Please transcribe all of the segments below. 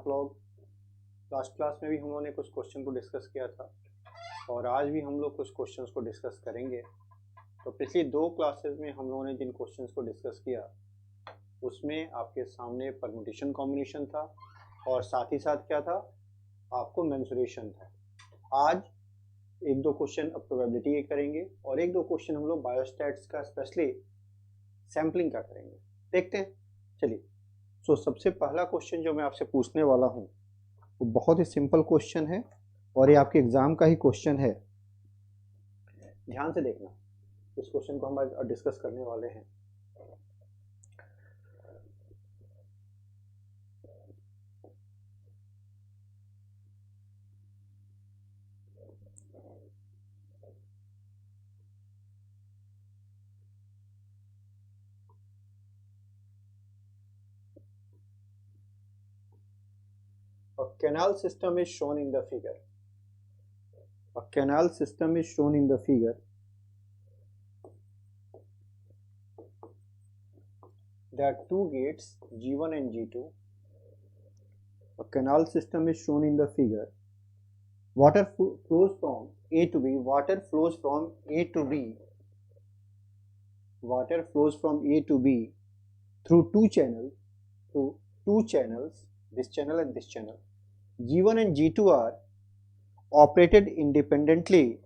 लोग। Last class में भी हम लोगों ने कुछ क्वेश्चन को डिस्कस किया था और आज भी हम लोग कुछ क्वेश्चंस को डिस्कस करेंगे। तो पिछली 2 क्लासेस में हम लोगों ने जिन क्वेश्चंस को डिस्कस किया उसमें आपके सामने परम्यूटेशन कॉम्बिनेशन था और साथ ही साथ क्या था, आपको मेंसुरेशन था। आज 1-2 क्वेश्चन अब प्रोबेबिलिटी के करेंगे और 1-2 क्वेश्चन हम लोग बायोस्टैट्स का स्पेशली सैम्पलिंग का करेंगे। देखते हैं, चलिए। सबसे पहला क्वेश्चन जो मैं आपसे पूछने वाला हूँ वो बहुत ही सिंपल क्वेश्चन है और ये आपके एग्जाम का ही क्वेश्चन है। ध्यान से देखना, इस क्वेश्चन को हम आज डिस्कस करने वाले हैं। A canal system is shown in the figure. A canal system is shown in the figure. There are 2 gates, G1 and G2. A canal system is shown in the figure. Water flows from A to B. Water flows from A to B. Water flows from A to B through 2 channels. This channel and this channel. G1 and G2 are operated independently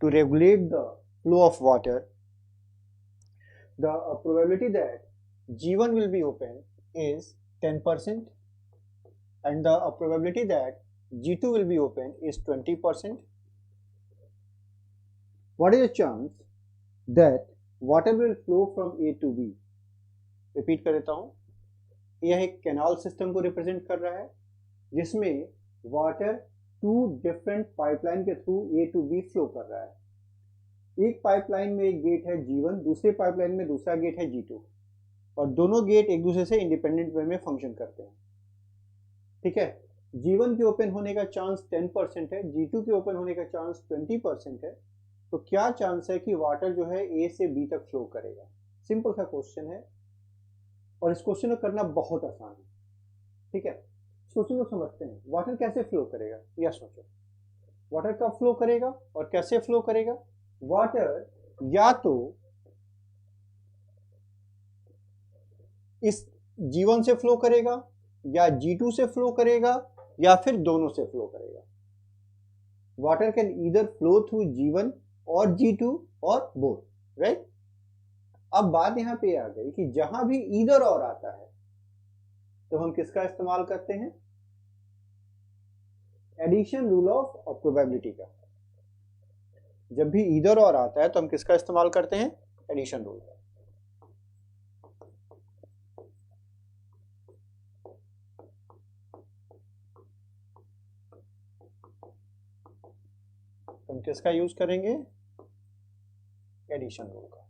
to regulate the flow of water. The probability that G1 will be open is 10% and the probability that G2 will be open is 20%. What is the chance that water will flow from A to B? Repeat कर देता हूँ, यह एक canal system को represent कर रहा है जिसमें वाटर 2 डिफरेंट पाइपलाइन के through A to B flow कर रहा है। एक पाइपलाइन में एक गेट है G1, दूसरे पाइपलाइन में दूसरा गेट है G2 और दोनों गेट एक दूसरे से इंडिपेंडेंट वे में फंक्शन करते हैं। ठीक है, G1 के ओपन होने का चांस 10% है, G2 के ओपन होने का चांस 20% है। तो क्या चांस है कि वाटर जो है A से B तक फ्लो करेगा? सिंपल सा क्वेश्चन है और इस क्वेश्चन को करना बहुत आसान है। ठीक है, इस क्वेश्चन को समझते हैं। वाटर कैसे फ्लो करेगा, यह सोचो। वाटर कब फ्लो करेगा और कैसे फ्लो करेगा? वाटर या तो इस G1 से फ्लो करेगा या G2 से फ्लो करेगा या फिर दोनों से फ्लो करेगा। Water can either flow through G1 और G2 और बोथ, राइट। अब बात यहां पे आ गई कि जहां भी ईदर और आता है तो हम किसका इस्तेमाल करते हैं? एडिशन रूल ऑफ प्रोबेबिलिटी का। जब भी ईदर और आता है तो हम किसका इस्तेमाल करते हैं? एडिशन रूल का। हम किसका यूज करेंगे? एडिशन रूल का।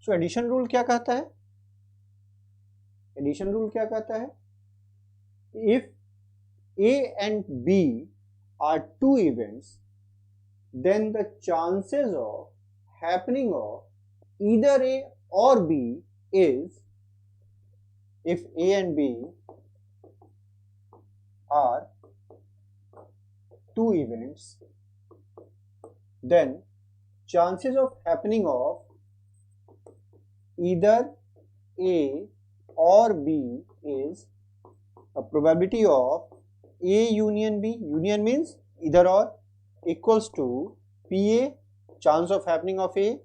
सो एडिशन रूल क्या कहता है? एडिशन रूल क्या कहता है? If A and B are 2 events, then the chances of happening of either A or B is, if A and B are 2 events, then chances of happening of either A or B is a probability of A union B, union means either or, equals to PA, chance of happening of A,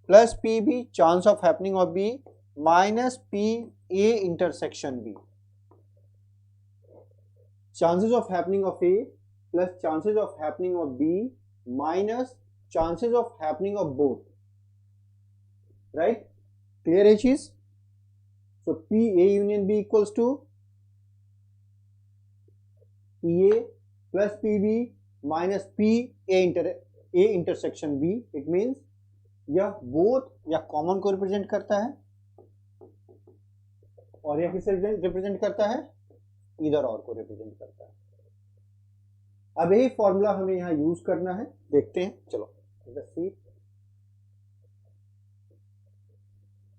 plus PB, chance of happening of B, minus PA intersection B. Chances of happening of A plus chances of happening of B minus chances of happening of both, right? Clear है चीज? So PA union B equals to PA plus PB minus PA intersection B. It means यह both या common को represent करता है और यह किसे रिप्रेजेंट करता है? इधर और को रिप्रेजेंट करता है। अब यही फॉर्मूला हमें यहां यूज करना है, देखते हैं। चलो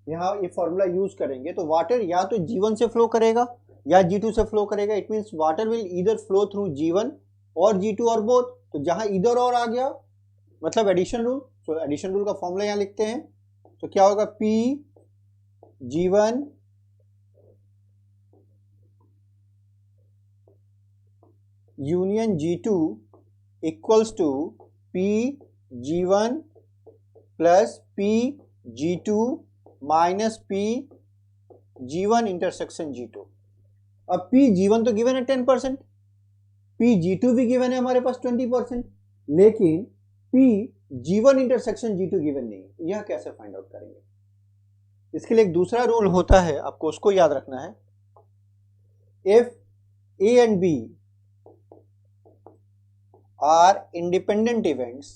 यहां ये फॉर्मूला यूज करेंगे तो वाटर या तो G1 से फ्लो करेगा या G2 से फ्लो करेगा। It means water will either flow through G1 और G2 और बोथ। तो जहां इधर और आ गया मतलब एडिशन रूल। तो एडिशन रूल का फॉर्मूला यहां लिखते हैं। तो क्या होगा, P G1 union G2 equals to P G1 plus P G2 minus P G1 intersection G2। अब P G1 तो गिवन है 10%, P G2 भी गिवन है हमारे पास 20%, लेकिन P G1 intersection G2 given नहीं है। यह कैसे फाइंड आउट करेंगे? इसके लिए एक दूसरा रूल होता है, आपको उसको याद रखना है। If A and B are independent events,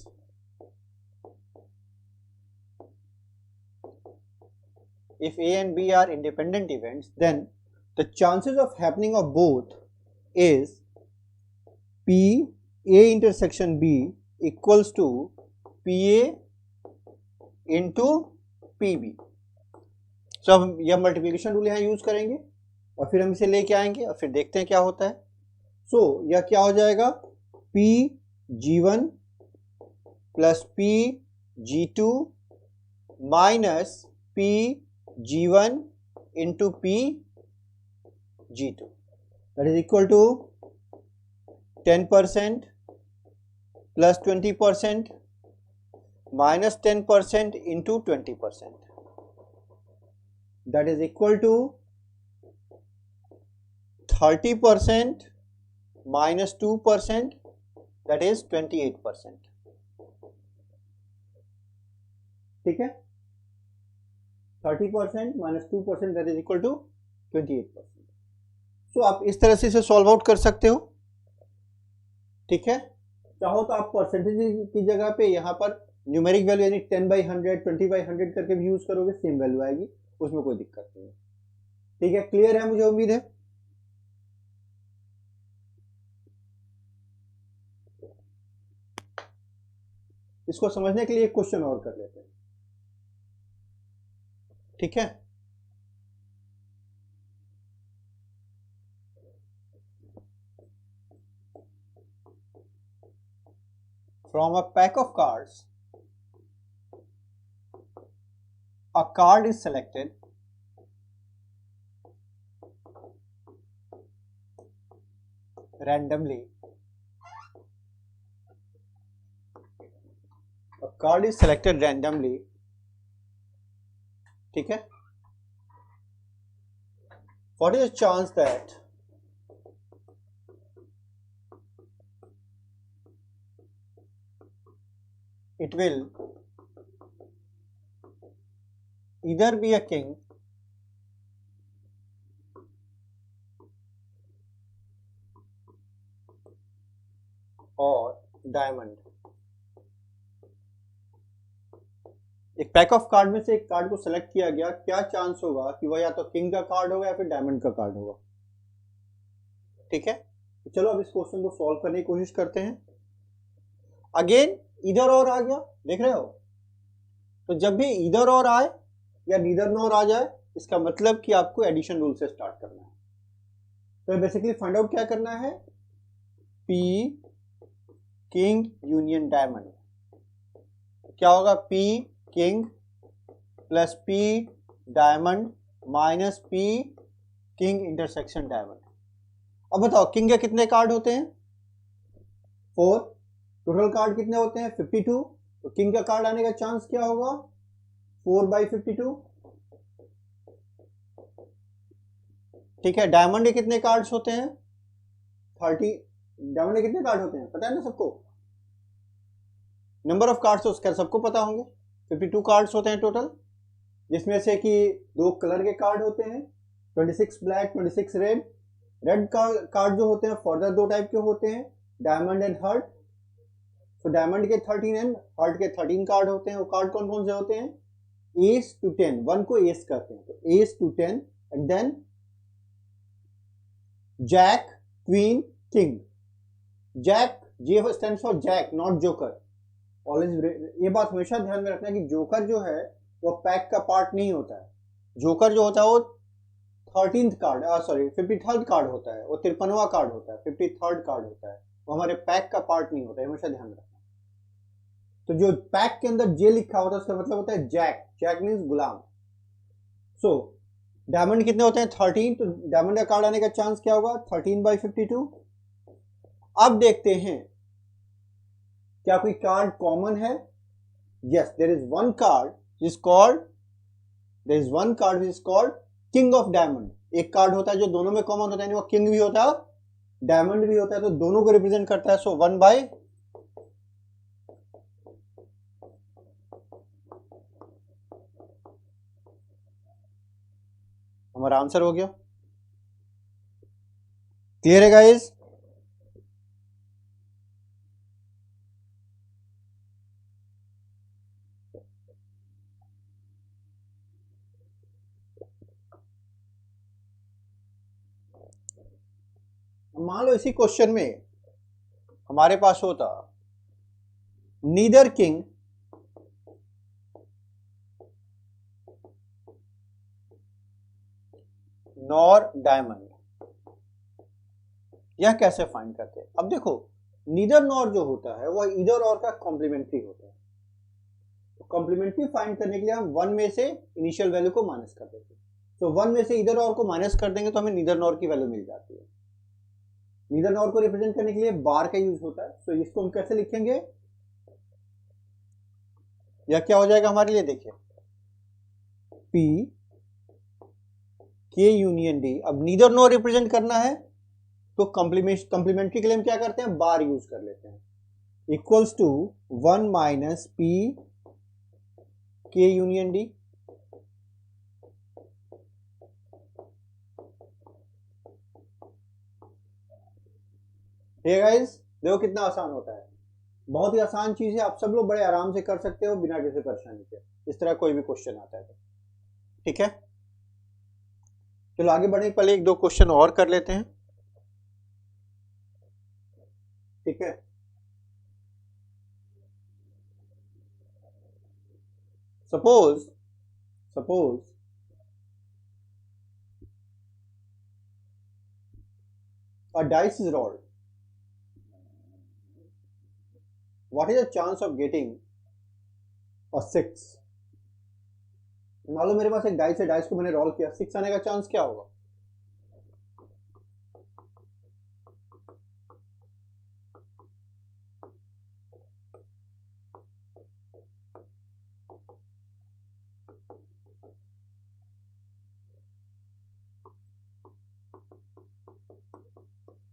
if A and B are independent events, then the chances of happening of both is P A intersection B equals to PA into PB। तो हम यह multiplication rule यहाँ use करेंगे और फिर हम इसे लेके आएंगे और फिर देखते हैं क्या होता है। सो यह क्या हो जाएगा, P G1 plus P G2 minus P G1 into P G2, that is equal to 10% plus 20% minus 10% into 20%, that is equal to 30% minus 2%, that is 28%। ठीक है, 30% minus 2%, that is equal to 28%। सो आप इस तरह से इसे सॉल्व आउट कर सकते हो। ठीक है, चाहो तो आप परसेंटेज की जगह पे यहाँ पर न्यूमेरिक वैल्यू यानी 10/100 20/100 करके भी यूज करोगे, सेम वैल्यू आएगी, उसमें कोई दिक्कत नहीं है। ठीक है, क्लियर है, मुझे उम्मीद है। इसको समझने के लिए एक क्वेश्चन और कर लेते हैं। ठीक है, from a pack of cards, a card is selected randomly, a card is selected randomly। ठीक है, what is the chance that it will either be a king और डायमंड। एक पैक ऑफ कार्ड में से एक कार्ड को select किया गया, क्या चांस होगा कि वह या तो किंग का कार्ड होगा या फिर डायमंड का कार्ड होगा। ठीक है, तो चलो अब इस क्वेश्चन को सॉल्व करने की कोशिश करते हैं। अगेन इधर और आ गया, देख रहे हो। तो जब भी इधर और आए या नीदर नॉर आ जाए, इसका मतलब कि आपको एडिशन रूल से स्टार्ट करना है। तो बेसिकली फाइंड आउट क्या करना है, P किंग यूनियन डायमंड। क्या होगा, P king plus P diamond minus P king intersection diamond. अब बताओ किंग के कितने कार्ड होते हैं, 4। टोटल कार्ड कितने होते हैं, 52। तो किंग का कार्ड आने का चांस क्या होगा, 4/52। ठीक है, डायमंड के कितने कार्ड्स होते हैं, 30। डायमंड के कितने कार्ड होते हैं पता है ना सबको, नंबर ऑफ कार्ड्स तो खैर सबको पता होंगे, 52 कार्ड्स होते हैं टोटल, जिसमें से कि 2 कलर के कार्ड होते हैं, 26 ब्लैक 26 रेड। रेड कार्ड जो होते हैं फर्दर 2 टाइप के होते हैं, डायमंड एंड हार्ट। तो डायमंड के 13 एंड हार्ट के 13 कार्ड होते हैं। वो कार्ड कौन कौन से होते हैं, एस टू 10, 1 को एस करते हैं, तो ace to 10 and then jack queen king. Jack, J stands for jack not joker. Always ये बात हमेशा ध्यान में रखना है कि जोकर जो है वो पैक का पार्ट नहीं होता है। जोकर जो होता है वो 13th card, sorry 53rd card होता है, वो 53वां कार्ड होता है, 53rd कार्ड होता है, वो हमारे पैक का पार्ट नहीं होता है, हमेशा ध्यान रखना। तो जो पैक के अंदर जे लिखा होता है उसका मतलब होता है जैक, जैक मीन्स गुलाम। सो डायमंड कितने होते हैं 13, तो डायमंड का कार्ड आने का चांस क्या होगा 13/52। अब देखते हैं क्या कोई कार्ड कॉमन है। Yes, there is one card is called, there is one card is called king of diamond. एक कार्ड होता है जो दोनों में कॉमन होता है, वो किंग भी होता है डायमंड भी होता है, तो दोनों को रिप्रेजेंट करता है। सो 1/, हमारा आंसर हो गया। क्लियर है गाइस? मान लो इसी क्वेश्चन में हमारे पास होता नीदर किंग नॉर डायमंड, यह कैसे फाइंड करते हैं? अब देखो नीदर नॉर जो होता है वह इधर और का कॉम्प्लीमेंट्री होता है, तो कॉम्प्लीमेंट्री फाइंड करने के लिए हम 1 में से इनिशियल वैल्यू को माइनस कर देते हैं। तो 1 में से इधर और को माइनस कर देंगे तो हमें नीदर नॉर की वैल्यू मिल जाती है। नीदर नॉर को रिप्रेजेंट करने के लिए बार का यूज होता है, तो इसको हम कैसे लिखेंगे, या क्या हो जाएगा हमारे लिए, देखिए P K यूनियन D। अब नीदर नॉर रिप्रेजेंट करना है तो कंप्लीमेंट्री के लिए हम क्या करते हैं, बार यूज कर लेते हैं, equals to 1 minus P K union D। Hey guys, देखो कितना आसान होता है, बहुत ही आसान चीज है, आप सब लोग बड़े आराम से कर सकते हो बिना किसी परेशानी के, इस तरह कोई भी क्वेश्चन आता है तो। ठीक है, चलो आगे बढ़ने के पहले एक दो क्वेश्चन और कर लेते हैं। ठीक है, suppose a dice is rolled, what is the chance of getting a 6? मान लो मेरे पास एक डाइस है, डाइस को मैंने रोल किया, 6 आने का चांस क्या होगा?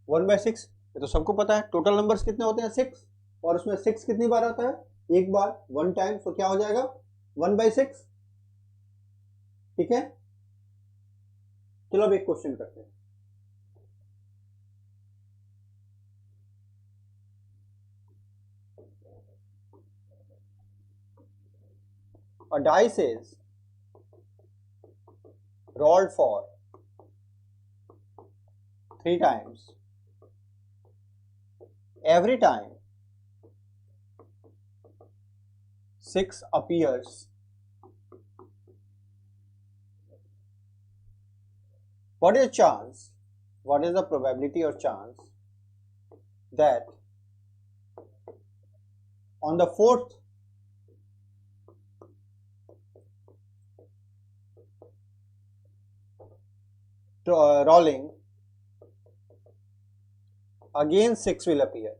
वन बाय 6, ये तो सबको पता है। टोटल नंबर्स कितने होते हैं 6, और उसमें 6 कितनी बार आता है, एक बार, 1 टाइम, तो क्या हो जाएगा 1/6। ठीक है, चलो अब एक क्वेश्चन करते हैं। A dice is rolled for 3 times. Every time 6 appears, what is the chance, what is the probability or chance that on the 4th rolling again 6 will appear?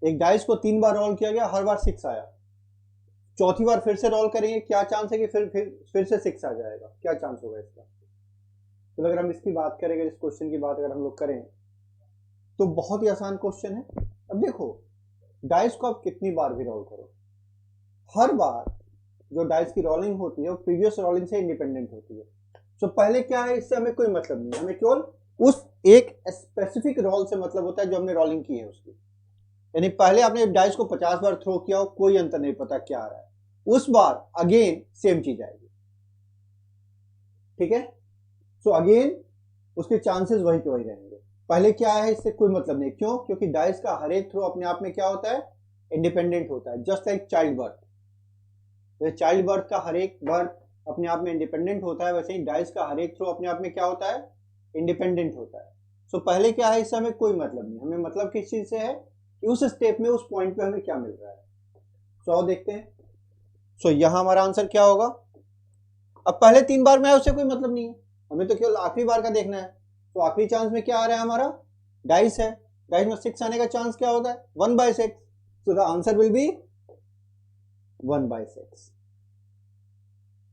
एक डाइस को 3 बार रोल किया गया, हर बार 6 आया, चौथी बार फिर से रोल करेंगे, क्या चांस है कि फिर से 6 आ जाएगा, क्या चांस होगा इसका? तो अगर हम इसकी बात करें, इस क्वेश्चन की बात अगर हम लोग करें तो बहुत ही आसान क्वेश्चन है। अब देखो डाइस को आप कितनी बार भी रोल करो, हर बार जो डाइस की रोलिंग होती है वो प्रीवियस रोलिंग से इंडिपेंडेंट होती है। तो पहले क्या है, इससे हमें कोई मतलब नहीं है, हमें केवल उस एक स्पेसिफिक रोल से मतलब होता है जो हमने रोलिंग की है उसकी। यानी पहले आपने डाइस को 50 बार थ्रो किया हो, कोई अंतर नहीं पता क्या आ रहा है, उस बार अगेन सेम चीज आएगी। ठीक है, सो अगेन उसके चांसेस वही के वही रहेंगे। पहले क्या है इससे कोई मतलब नहीं, क्यों? क्योंकि डाइस का हर एक थ्रो अपने आप में क्या होता है, इंडिपेंडेंट होता है, जस्ट लाइक चाइल्ड बर्थ। जैसे चाइल्ड बर्थ का हर एक बर्थ अपने आप में इंडिपेंडेंट होता है, वैसे ही डाइस का हर एक थ्रो अपने आप में क्या होता है, इंडिपेंडेंट होता है। सो पहले क्या है, इससे हमें कोई मतलब नहीं, हमें मतलब किस चीज से है कि उस स्टेप में उस पॉइंट पे हमें क्या मिल रहा है। सो देखते हैं। सो यहां हमारा आंसर क्या होगा। अब पहले 3 बार में है उससे कोई मतलब नहीं है, हमें तो केवल आखिरी बार का देखना है। तो आखिरी चांस में क्या आ रहा है, हमारा डाइस है, डाइस में 6 आने का चांस क्या होता है, 1/6। So the answer will be 1/6।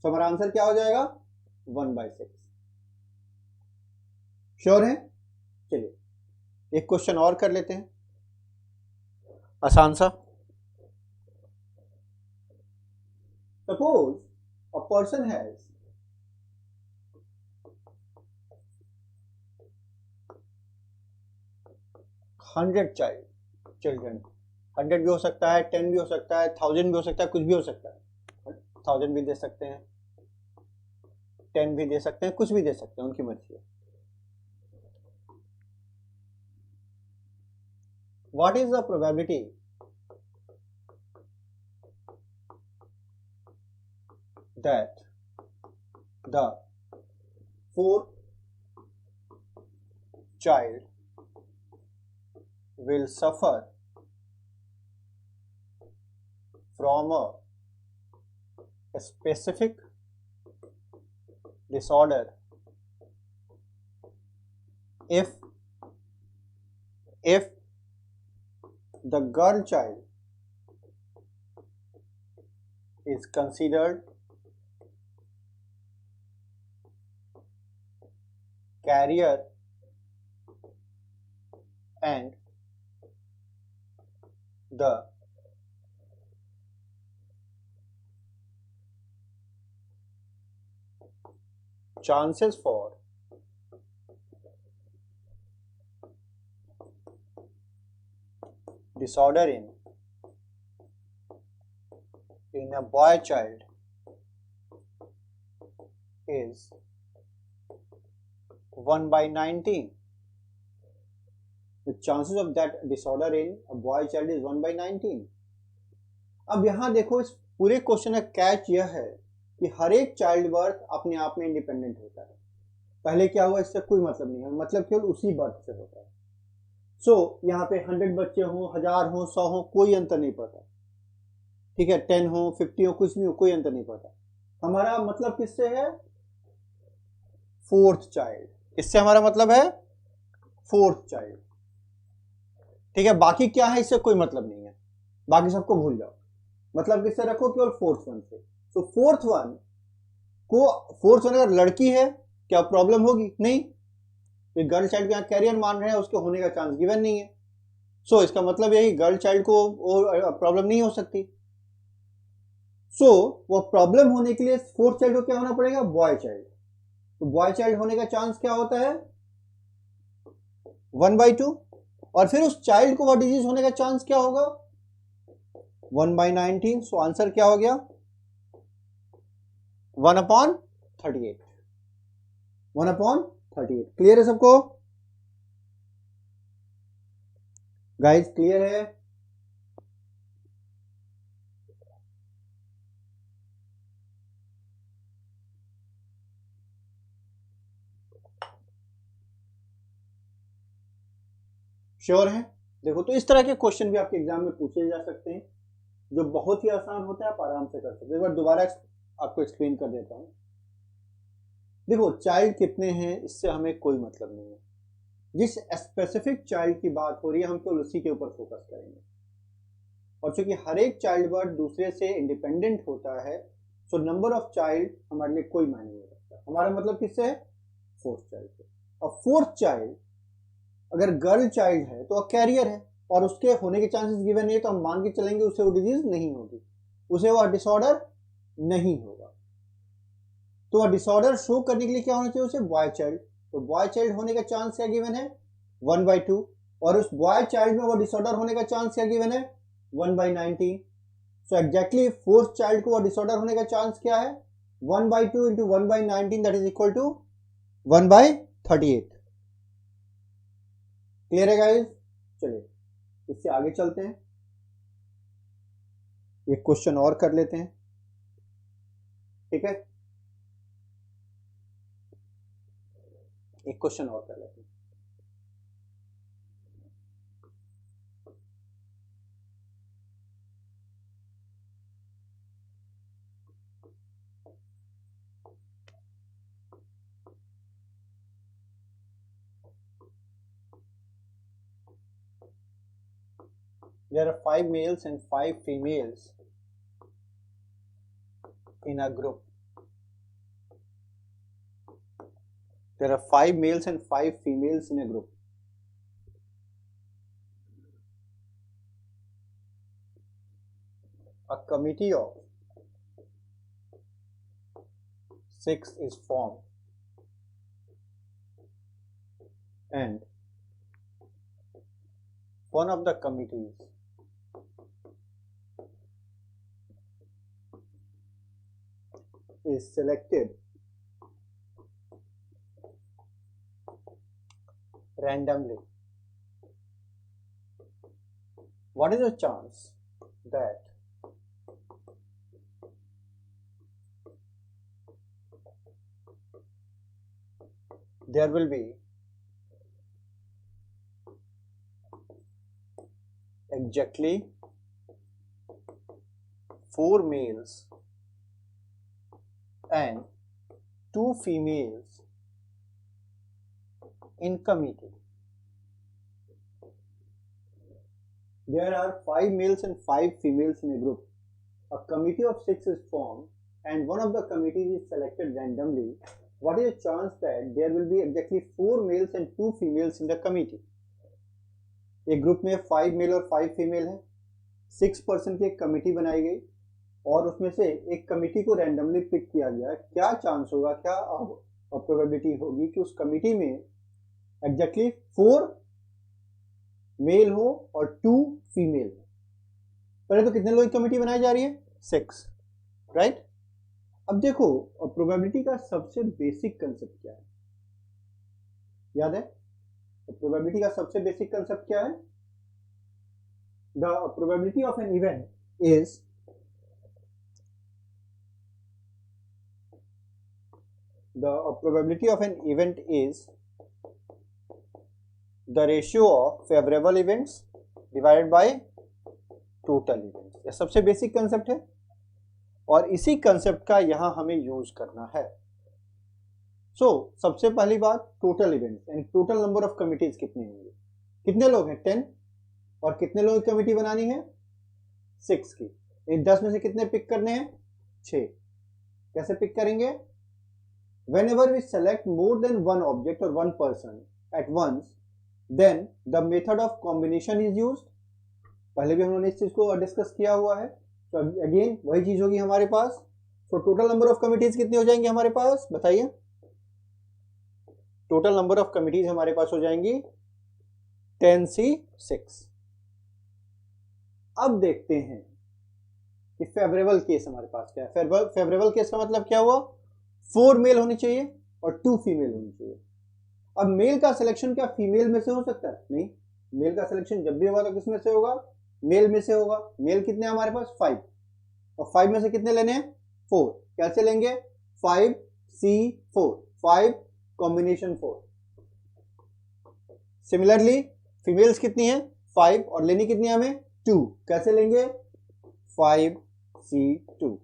तो हमारा आंसर क्या हो जाएगा, 1/6। श्योर है। चलिए एक क्वेश्चन और कर लेते हैं, आसान सा। Suppose a person has 100 children. 100 भी हो सकता है, 10 भी हो सकता है, 1000 भी हो सकता है, कुछ भी हो सकता है। 1000 भी दे सकते हैं, 10 भी दे सकते हैं, कुछ भी दे सकते हैं, उनकी मर्जी है। What is the probability that the fourth child will suffer from a specific disorder if the girl child is considered carrier and the chances for disorder in a boy child is 1/19. The chances of that disorder in a boy child is 1/19. अब यहां देखो, इस पूरे question का catch यह है कि हर एक चाइल्ड बर्थ अपने आप में इंडिपेंडेंट होता है। पहले क्या हुआ इससे कोई मतलब नहीं है, मतलब केवल उसी बर्थ से होता है। सो यहाँ पे 100 बच्चे हों, 1000 हो, 100 हो, कोई अंतर नहीं पड़ता। ठीक है, 10 हो, 50 हो, कुछ भी हो, कोई अंतर नहीं पड़ता। हमारा मतलब किससे है, फोर्थ चाइल्ड, इससे हमारा मतलब है फोर्थ चाइल्ड। ठीक है, बाकी क्या है इससे कोई मतलब नहीं है, बाकी सबको भूल जाओ, मतलब किससे रखो, केवल फोर्थ वन से। तो फोर्थ वन अगर लड़की है क्या प्रॉब्लम होगी, नहीं, तो गर्ल चाइल्ड के यहाँ कैरियर मान रहे हैं, उसके होने का चांस गिवन नहीं है। सो इसका मतलब यही गर्ल चाइल्ड को प्रॉब्लम नहीं हो सकती। सो वो प्रॉब्लम होने के लिए फोर्थ चाइल्ड को क्या होना पड़ेगा, बॉय चाइल्ड। तो बॉय चाइल्ड होने का चांस क्या होता है, 1/2। और फिर उस चाइल्ड को वो डिजीज होने का चांस क्या होगा, 1/19। सो आंसर क्या हो गया, 1/38। 1/38। क्लियर है सबको, गाइस क्लियर है। श्योर है। देखो, तो इस तरह के क्वेश्चन भी आपके एग्जाम में पूछे जा सकते हैं, जो बहुत ही आसान होता है, आप आराम से कर सकते हैं। एक बार दोबारा आपको एक्सप्लेन कर देता हूं। देखो, चाइल्ड कितने हैं इससे हमें कोई मतलब नहीं है, जिस स्पेसिफिक चाइल्ड की बात हो रही है हम केवल उसी के ऊपर फोकस करेंगे। और चूंकि हर एक चाइल्ड बर्थ दूसरे से इंडिपेंडेंट होता है, सो नंबर ऑफ चाइल्ड हमारे लिए कोई मायने नहीं रखता। हमारा मतलब किससे है, फोर्थ चाइल्ड से। और फोर्थ चाइल्ड अगर गर्ल चाइल्ड है तो कैरियर है, और उसके होने के चांसेस गिवन नहीं है, तो हम मान के चलेंगे उसे वो डिजीज नहीं होगी, उसे वो डिसऑर्डर नहीं होगा। तो वह डिसऑर्डर शो करने के लिए क्या होना चाहिए, उसे बॉय चाइल्ड। तो बॉय चाइल्ड होने का चांस क्या गिवन है, 1/2। और उस बॉय चाइल्ड में वो डिसऑर्डर होने का चांस क्या गिवन है, 1/19। सो एग्जैक्टली फोर्थ चाइल्ड को वो डिसऑर्डर होने का चांस क्या है, 1/2 into 1/19, that is equal to 1/38। Clear है गाइस। चलिए इससे आगे चलते हैं। एक क्वेश्चन और कर लेते हैं, ठीक है, एक क्वेश्चन और कर लेते हैं। There are 5 males and 5 females in a group. There are 5 males and 5 females in a group. A committee of 6 is formed and one of the committees is selected randomly. What is the chance that there will be exactly 4 males and 2 females in committee? There are 5 males and 5 females in a group. A committee of 6 is formed and one of the committees is selected randomly. What is the chance that there will be exactly 4 males and 2 females in the committee? एक group में 5 mail और 5 female है, 6 person की एक committee बनाई गई और उसमें से एक कमिटी को रैंडमली पिक किया गया। क्या चांस होगा, क्या प्रोबेबिलिटी होगी कि उस कमिटी में एग्जैक्टली 4 मेल हो और 2 फीमेल हो? पहले तो कितने लोगों की कमिटी बनाई जा रही है? 6, राइट। अब देखो प्रोबेबिलिटी का सबसे बेसिक कंसेप्ट क्या है, याद है? प्रोबेबिलिटी का सबसे बेसिक कंसेप्ट क्या है? The probability of an event is the ratio of favorable events divided by total events। यह सबसे बेसिक कंसेप्ट है और इसी कंसेप्ट का यहां हमें यूज करना है। सबसे पहली बात, टोटल इवेंट्स यानी टोटल नंबर ऑफ कमिटीज कितने होंगे? कितने लोग हैं? 10। और कितने लोगों की कमिटी बनानी है? 6 की। 10 में से कितने पिक करने हैं? 6। कैसे पिक करेंगे? Whenever we select more than one object or one person at once, then the method of combination is used। पहले भी हम लोगों ने इस चीज को डिस्कस किया हुआ है, तो अगेन वही चीज होगी हमारे पास। टोटल नंबर ऑफ कमिटीज कितनी हो जाएंगी हमारे पास, बताइए? टोटल नंबर ऑफ कमिटीज हमारे पास हो जाएंगी 10C6। अब देखते हैं कि फेवरेबल केस हमारे पास क्या है। फेवरेबल केस का मतलब क्या हुआ? 4 मेल होनी चाहिए और 2 फीमेल होनी चाहिए। अब मेल का सिलेक्शन क्या फीमेल में से हो सकता है? नहीं, मेल का सिलेक्शन जब भी होगा तो किस में से होगा? मेल में से होगा। मेल कितने हमारे पास? 5। और 5 में से कितने लेने हैं? 4। कैसे लेंगे? 5C4, 5 combination 4। सिमिलरली फीमेल्स कितनी है? 5 और लेनी कितनी है हमें? 2। कैसे लेंगे? 5C2।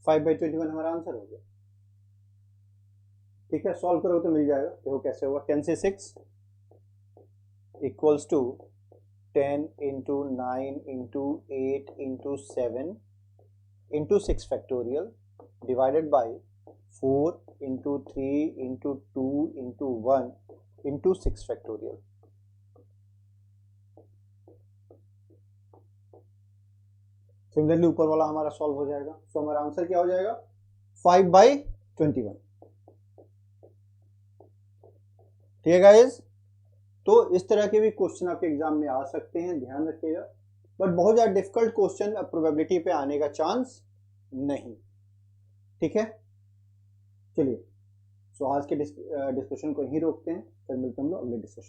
5/21 हमारा आंसर हो गया। ठीक है, सॉल्व करोगे तो मिल जाएगा। देखो कैसे होगा। 10C6 equals to 10 into 9 into 8 into 7 into 6 factorial divided by 4 into 3 into 2 into 1 into 6 factorial। Similarly ऊपर वाला हमारा सॉल्व हो जाएगा। तो हमारा आंसर क्या हो जाएगा 5/21। ठीक है गाइस, तो इस तरह के भी क्वेश्चन आपके एग्जाम में आ सकते हैं, ध्यान रखिएगा। बट बहुत ज़्यादा डिफिकल्ट क्वेश्चन प्रोबेबिलिटी पे आने का चांस नहीं। ठीक है, चलिए, सो आज के डिस्कशन को यहीं रोकते हैं, फिर मिलते हैं हम लोग अगले डिस्कशन।